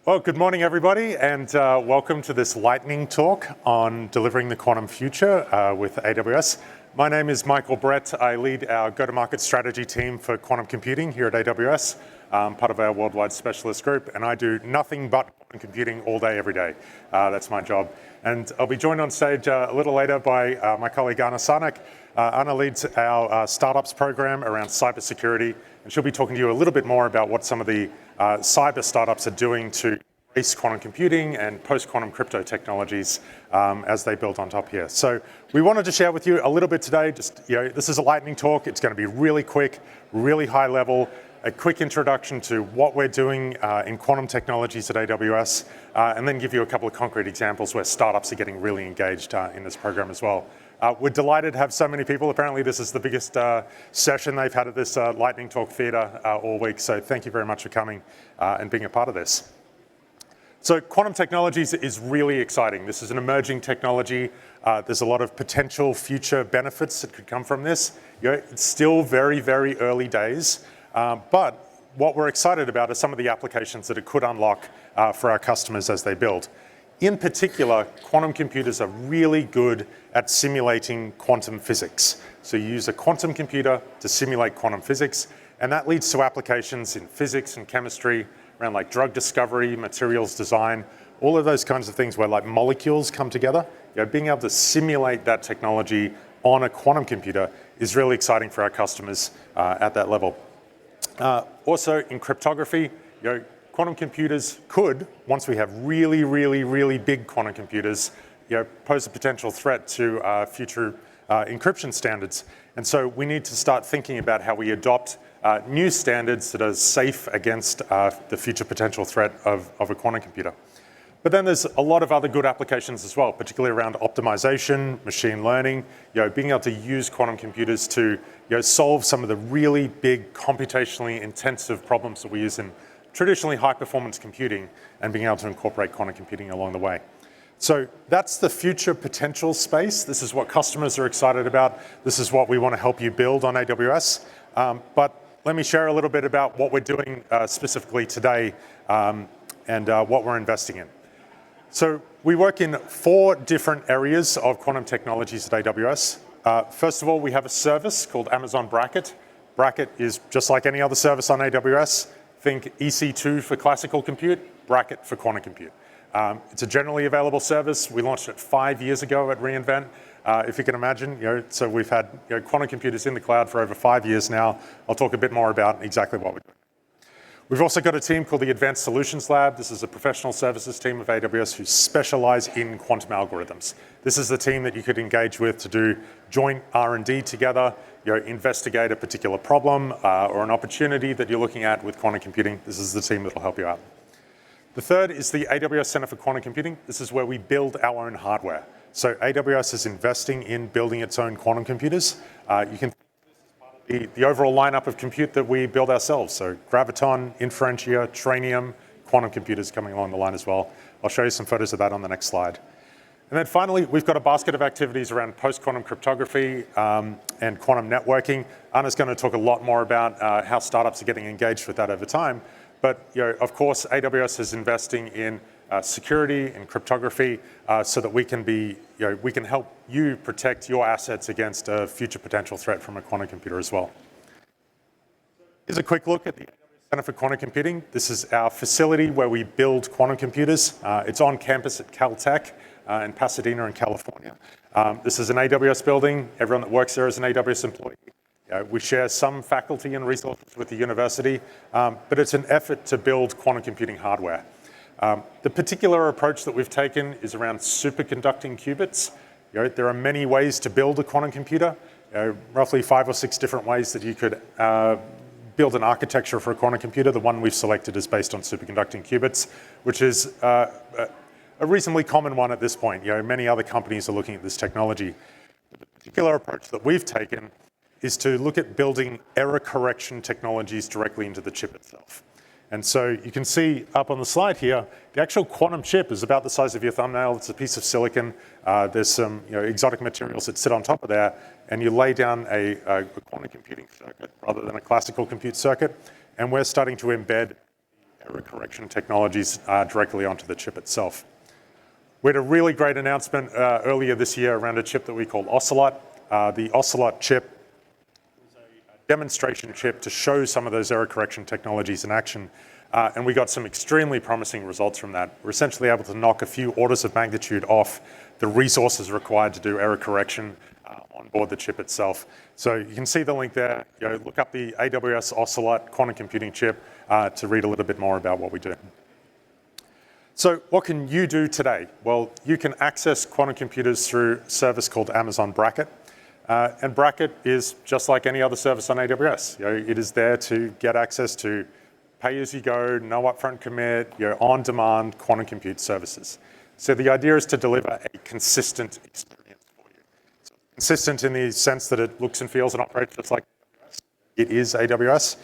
Well, good morning, everybody, and welcome to this lightning talk on delivering the quantum future with AWS. My name is Michael Brett. I lead our go-to-market strategy team for quantum computing here at AWS, part of our worldwide specialist group, and I do nothing but quantum computing all day, every day. That's my job. And I'll be joined on stage a little later by my colleague Anna Sarnak. Anna leads our startups program around cybersecurity, and she'll be talking to you a little bit more about what some of the cyber startups are doing to embrace quantum computing and post-quantum crypto technologies as they build on top here. So we wanted to share with you a little bit today. This is a lightning talk. It's going to be really quick, really high level, a quick introduction to what we're doing in quantum technologies at AWS, and then give you a couple of concrete examples where startups are getting really engaged in this program as well. We're delighted to have so many people. Apparently this is the biggest session they've had at this Lightning Talk Theatre all week, so thank you very much for coming and being a part of this. So quantum technologies is really exciting. This is an emerging technology. There's a lot of potential future benefits that could come from this. It's still very, very early days, but what we're excited about are some of the applications that it could unlock for our customers as they build. In particular, quantum computers are really good at simulating quantum physics. So you use a quantum computer to simulate quantum physics, and that leads to applications in physics and chemistry around like drug discovery, materials design, all of those kinds of things where like molecules come together. Being able to simulate that technology on a quantum computer is really exciting for our customers at that level. Also in cryptography, quantum computers could, once we have really, really, really big quantum computers, pose a potential threat to future encryption standards. And so we need to start thinking about how we adopt new standards that are safe against the future potential threat of a quantum computer. But then there's a lot of other good applications as well, particularly around optimization, machine learning, being able to use quantum computers to solve some of the really big computationally intensive problems that we use in traditionally high-performance computing, and being able to incorporate quantum computing along the way. So that's the future potential space. This is what customers are excited about. This is what we want to help you build on AWS. But let me share a little bit about what we're doing specifically today and what we're investing in. So we work in 4 different areas of quantum technologies at AWS. First of all, we have a service called Amazon Braket. Braket is just like any other service on AWS. Think EC2 for classical compute, Braket for quantum compute. It's a generally available service. We launched it 5 years ago at reInvent. If you can imagine, so we've had quantum computers in the cloud for over 5 years now. I'll talk a bit more about exactly what we're doing. We've also got a team called the Advanced Solutions Lab. This is a professional services team of AWS who specialize in quantum algorithms. This is the team that you could engage with to do joint R&D together, investigate a particular problem or an opportunity that you're looking at with quantum computing. This is the team that will help you out. The third is the AWS Center for Quantum Computing. This is where we build our own hardware. So AWS is investing in building its own quantum computers. You can the overall lineup of compute that we build ourselves. So Graviton, Inferentia, Trainium, quantum computers coming along the line as well. I'll show you some photos of that on the next slide. And then finally, we've got a basket of activities around post-quantum cryptography and quantum networking. Anna's going to talk a lot more about how startups are getting engaged with that over time. But of course, AWS is investing in security and cryptography so that we can help you protect your assets against a future potential threat from a quantum computer as well. Here's a quick look at the AWS Center for Quantum Computing. This is our facility where we build quantum computers. It's on campus at Caltech in Pasadena in California. This is an AWS building. Everyone that works there is an AWS employee. We share some faculty and resources with the university, but it's an effort to build quantum computing hardware. The particular approach that we've taken is around superconducting qubits. There are many ways to build a quantum computer, roughly 5 or 6 different ways that you could build an architecture for a quantum computer. The one we've selected is based on superconducting qubits, which is a reasonably common one at this point. Many other companies are looking at this technology. The particular approach that we've taken is to look at building error correction technologies directly into the chip itself. And so you can see up on the slide here, the actual quantum chip is about the size of your thumbnail. It's a piece of silicon. There's some exotic materials that sit on top of that, and you lay down a quantum computing circuit rather than a classical compute circuit. And we're starting to embed error correction technologies directly onto the chip itself. We had a really great announcement earlier this year around a chip that we called Ocelot. The Ocelot chip was a demonstration chip to show some of those error correction technologies in action. And we got some extremely promising results from that. We're essentially able to knock a few orders of magnitude off the resources required to do error correction on board the chip itself. So you can see the link there. Look up the AWS Ocelot quantum computing chip to read a little bit more about what we do. So what can you do today? Well, you can access quantum computers through a service called Amazon Braket. And Braket is just like any other service on AWS. It is there to get access to pay-as-you-go, no upfront commit, on-demand quantum compute services. So the idea is to deliver a consistent experience for you. So consistent in the sense that it looks and feels and operates just like AWS. It is AWS.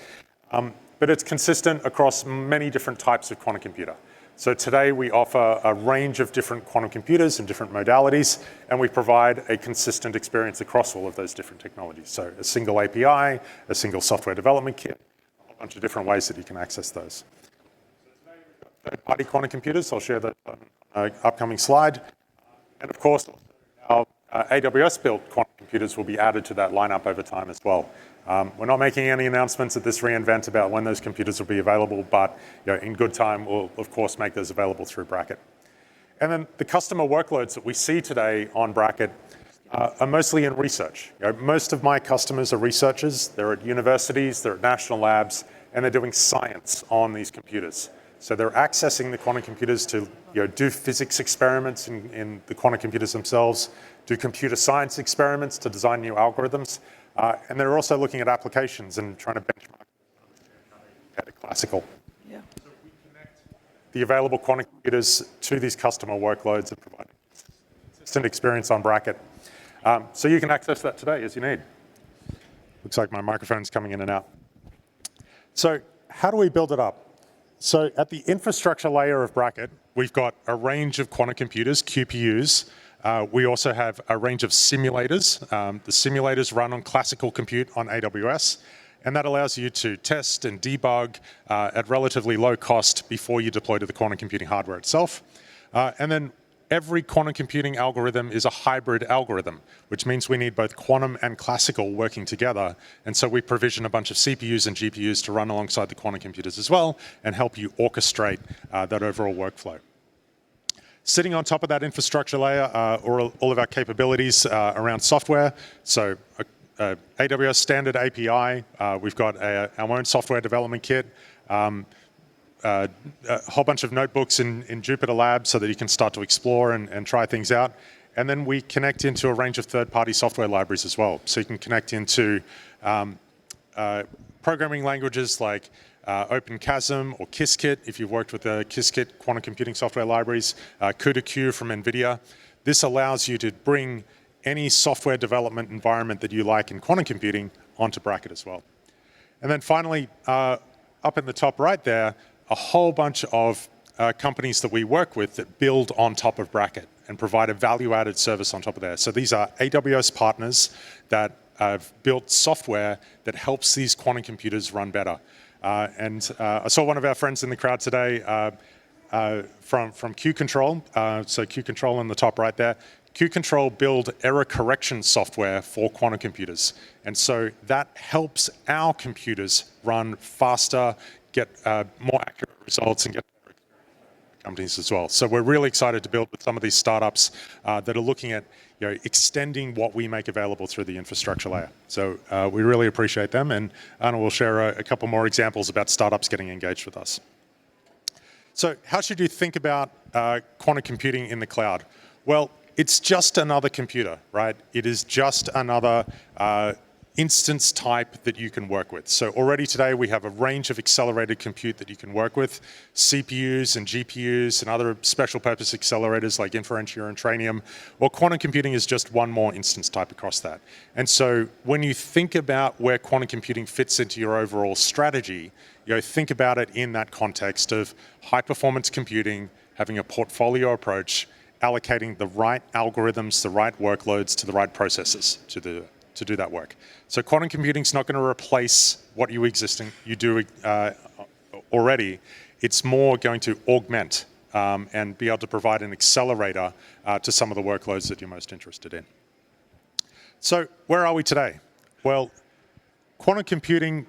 But it's consistent across many different types of quantum computer. So today we offer a range of different quantum computers and different modalities, and we provide a consistent experience across all of those different technologies. So a single API, a single software development kit, a whole bunch of different ways that you can access those. So today we've got third-party quantum computers. I'll share that on an upcoming slide. And of course, our AWS-built quantum computers will be added to that lineup over time as well. We're not making any announcements at this reInvent about when those computers will be available, but in good time, we'll of course make those available through Braket. And then the customer workloads that we see today on Braket are mostly in research. Most of my customers are researchers. They're at universities, they're at national labs, and they're doing science on these computers. So they're accessing the quantum computers to do physics experiments in the quantum computers themselves, do computer science experiments to design new algorithms, and they're also looking at applications and trying to benchmark at a classical. Yeah. So we connect the available quantum computers to these customer workloads and provide a consistent experience on Braket. So you can access that today as you need. Looks like my microphone's coming in and out. So how do we build it up? So at the infrastructure layer of Braket, we've got a range of quantum computers, QPUs. We also have a range of simulators. The simulators run on classical compute on AWS, and that allows you to test and debug at relatively low cost before you deploy to the quantum computing hardware itself. And then every quantum computing algorithm is a hybrid algorithm, which means we need both quantum and classical working together. And so we provision a bunch of CPUs and GPUs to run alongside the quantum computers as well and help you orchestrate that overall workflow. Sitting on top of that infrastructure layer are all of our capabilities around software. So AWS standard API, we've got our own software development kit, a whole bunch of notebooks in Jupyter Labs so that you can start to explore and try things out. And then we connect into a range of third-party software libraries as well. So you can connect into programming languages like OpenQASM or Qiskit, if you've worked with the Qiskit quantum computing software libraries, CUDA-Q from NVIDIA. This allows you to bring any software development environment that you like in quantum computing onto Braket as well. And then finally, up in the top right there, a whole bunch of companies that we work with that build on top of Braket and provide a value-added service on top of there. So these are AWS partners that have built software that helps these quantum computers run better. And I saw one of our friends in the crowd today from Q-Control. So Q-Control on the top right there. Q-Control build error correction software for quantum computers. And so that helps our computers run faster, get more accurate results, and get better experience for companies as well. So we're really excited to build with some of these startups that are looking at extending what we make available through the infrastructure layer. So we really appreciate them, and Anna will share a couple more examples about startups getting engaged with us. So how should you think about quantum computing in the cloud? Well, it's just another computer, right? It is just another instance type that you can work with. So already today we have a range of accelerated compute that you can work with, CPUs and GPUs and other special purpose accelerators like Inferentia and Trainium. Well, quantum computing is just one more instance type across that. And so when you think about where quantum computing fits into your overall strategy, think about it in that context of high performance computing, having a portfolio approach, allocating the right algorithms, the right workloads to the right processes to do that work. So quantum computing is not going to replace what you do already. It's more going to augment and be able to provide an accelerator to some of the workloads that you're most interested in. So where are we today? Well, quantum computing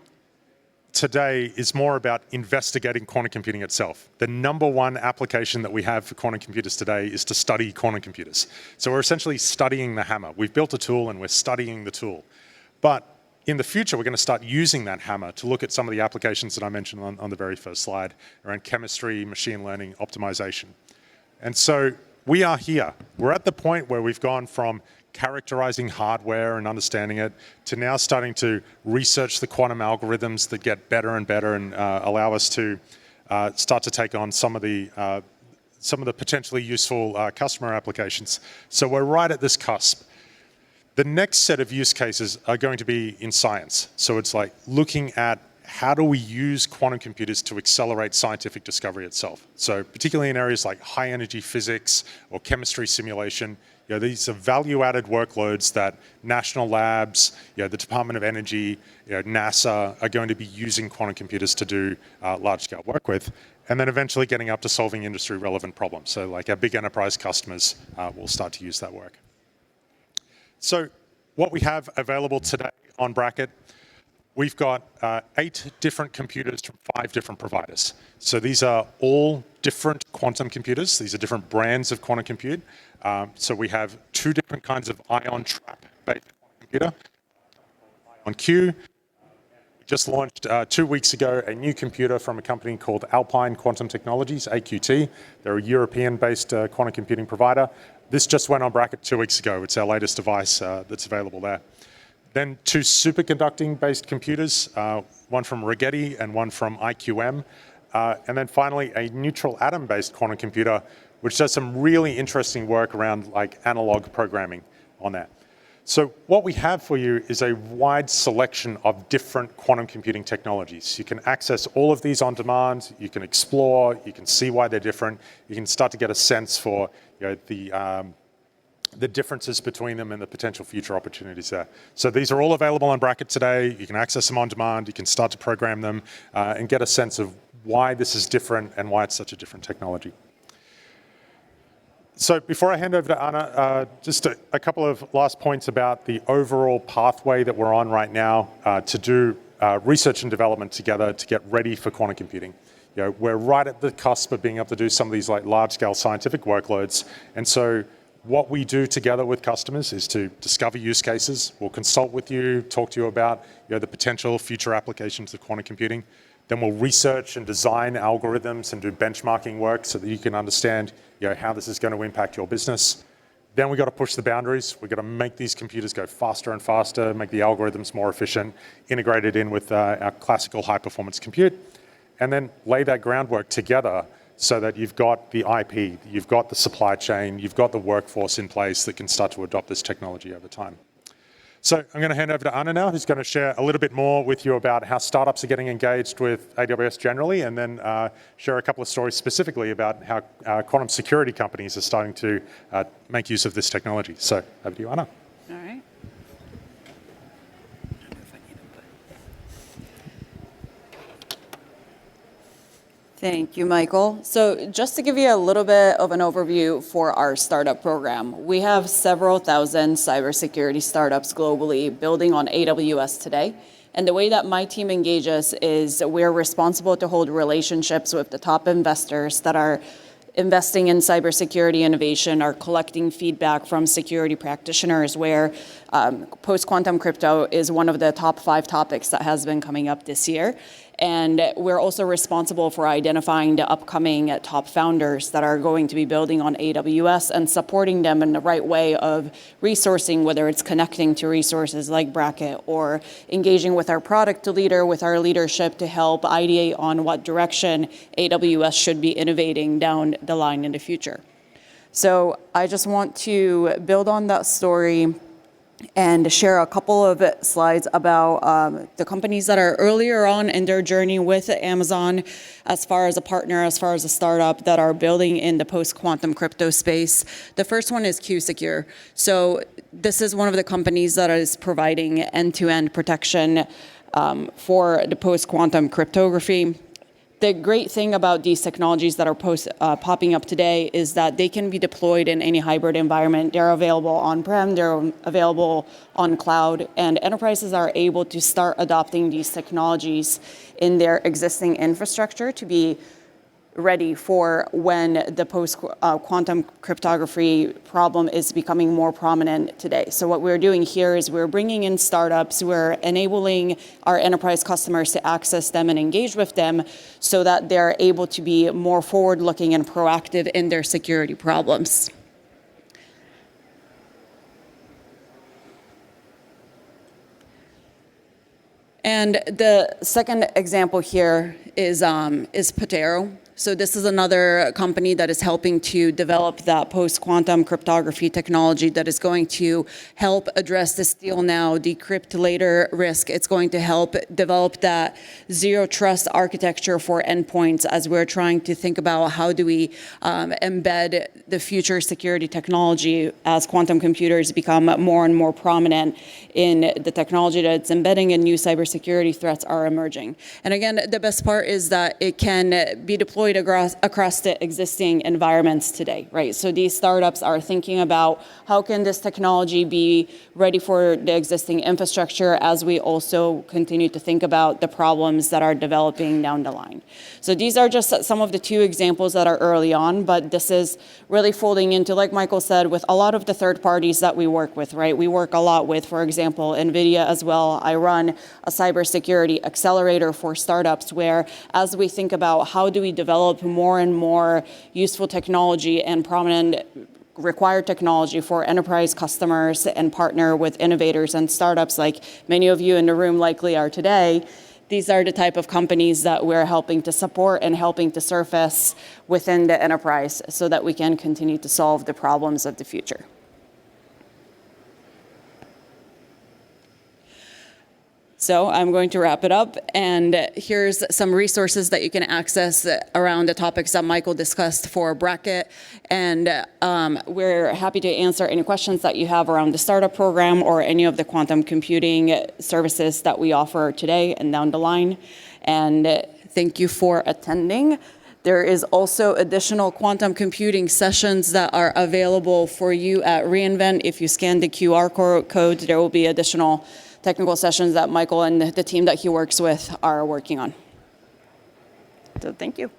today is more about investigating quantum computing itself. The number one application that we have for quantum computers today is to study quantum computers. So we're essentially studying the hammer. We've built a tool and we're studying the tool. But in the future, we're going to start using that hammer to look at some of the applications that I mentioned on the very first slide around chemistry, machine learning, optimization. And so we are here. We're at the point where we've gone from characterizing hardware and understanding it to now starting to research the quantum algorithms that get better and better and allow us to start to take on some of the potentially useful customer applications. So we're right at this cusp. The next set of use cases are going to be in science. So it's like looking at how do we use quantum computers to accelerate scientific discovery itself. So particularly in areas like high energy physics or chemistry simulation, these are value-added workloads that national labs, the Department of Energy, NASA are going to be using quantum computers to do large-scale work with, and then eventually getting up to solving industry-relevant problems. So like our big enterprise customers will start to use that work. So what we have available today on Braket, we've got 8 different computers from 5 different providers. So these are all different quantum computers. These are different brands of quantum compute. So we have 2 different kinds of ion trap-based quantum computer. On Q, we just launched 2 weeks ago a new computer from a company called Alpine Quantum Technologies, AQT. They're a European-based quantum computing provider. This just went on Braket 2 weeks ago. It's our latest device that's available there. Then 2 superconducting-based computers, one from Braket and one from IQM. And then finally, a neutral atom-based quantum computer, which does some really interesting work around like analog programming on that. So what we have for you is a wide selection of different quantum computing technologies. You can access all of these on demand, you can explore, you can see why they're different, you can start to get a sense for the differences between them and the potential future opportunities there. So these are all available on Braket today. You can access them on demand, you can start to program them and get a sense of why this is different and why it's such a different technology. So before I hand over to Anna, just a couple of last points about the overall pathway that we're on right now to do research and development together to get ready for quantum computing. We're right at the cusp of being able to do some of these like large-scale scientific workloads. And so what we do together with customers is to discover use cases. We'll consult with you, talk to you about the potential future applications of quantum computing. Then we'll research and design algorithms and do benchmarking work so that you can understand how this is going to impact your business. Then we've got to push the boundaries. We've got to make these computers go faster and faster, make the algorithms more efficient, integrate it in with our classical high-performance compute, and then lay that groundwork together so that you've got the IP, you've got the supply chain, you've got the workforce in place that can start to adopt this technology over time. So I'm going to hand over to Anna now, who's going to share a little bit more with you about how startups are getting engaged with AWS generally, and then share a couple of stories specifically about how quantum security companies are starting to make use of this technology. So over to you, Anna. All right. Thank you, Michael. So just to give you a little bit of an overview for our startup program, we have several thousand cybersecurity startups globally building on AWS today. And the way that my team engages is we're responsible to hold relationships with the top investors that are investing in cybersecurity innovation, are collecting feedback from security practitioners, where post-quantum crypto is one of the top 5 topics that has been coming up this year. And we're also responsible for identifying the upcoming top founders that are going to be building on AWS and supporting them in the right way of resourcing, whether it's connecting to resources like Braket or engaging with our product leader, with our leadership to help ideate on what direction AWS should be innovating down the line in the future. So I just want to build on that story and share a couple of slides about the companies that are earlier on in their journey with Amazon as far as a partner, as far as a startup that are building in the post-quantum crypto space. The first one is Q-Secure. So this is one of the companies that is providing end-to-end protection for the post-quantum cryptography. the great thing about these technologies that are popping up today is that they can be deployed in any hybrid environment. They're available on-prem, they're available on cloud, and enterprises are able to start adopting these technologies in their existing infrastructure to be ready for when the post-quantum cryptography problem is becoming more prominent today. So what we're doing here is we're bringing in startups, we're enabling our enterprise customers to access them and engage with them so that they're able to be more forward-looking and proactive in their security problems. And the second example here is Potero. So this is another company that is helping to develop that post-quantum cryptography technology that is going to help address the steal now, decrypt later risk. It's going to help develop that zero trust architecture for endpoints as we're trying to think about how do we embed the future security technology as quantum computers become more and more prominent in the technology that it's embedding and new cybersecurity threats are emerging. And again, the best part is that it can be deployed across the existing environments today, right? So these startups are thinking about how can this technology be ready for the existing infrastructure as we also continue to think about the problems that are developing down the line. So these are just some of the two examples that are early on, but this is really folding into, like Michael said, with a lot of the third parties that we work with, right? We work a lot with, for example, NVIDIA as well. I run a cybersecurity accelerator for startups where as we think about how do we develop more and more useful technology and prominent required technology for enterprise customers and partner with innovators and startups like many of you in the room likely are today, these are the type of companies that we're helping to support and helping to surface within the enterprise so that we can continue to solve the problems of the future. So I'm going to wrap it up, and here's some resources that you can access around the topics that Michael discussed for Braket, and we're happy to answer any questions that you have around the startup program or any of the quantum computing services that we offer today and down the line. And thank you for attending. There is also additional quantum computing sessions that are available for you at reInvent. If you scan the QR code, there will be additional technical sessions that Michael and the team that he works with are working on. So thank you.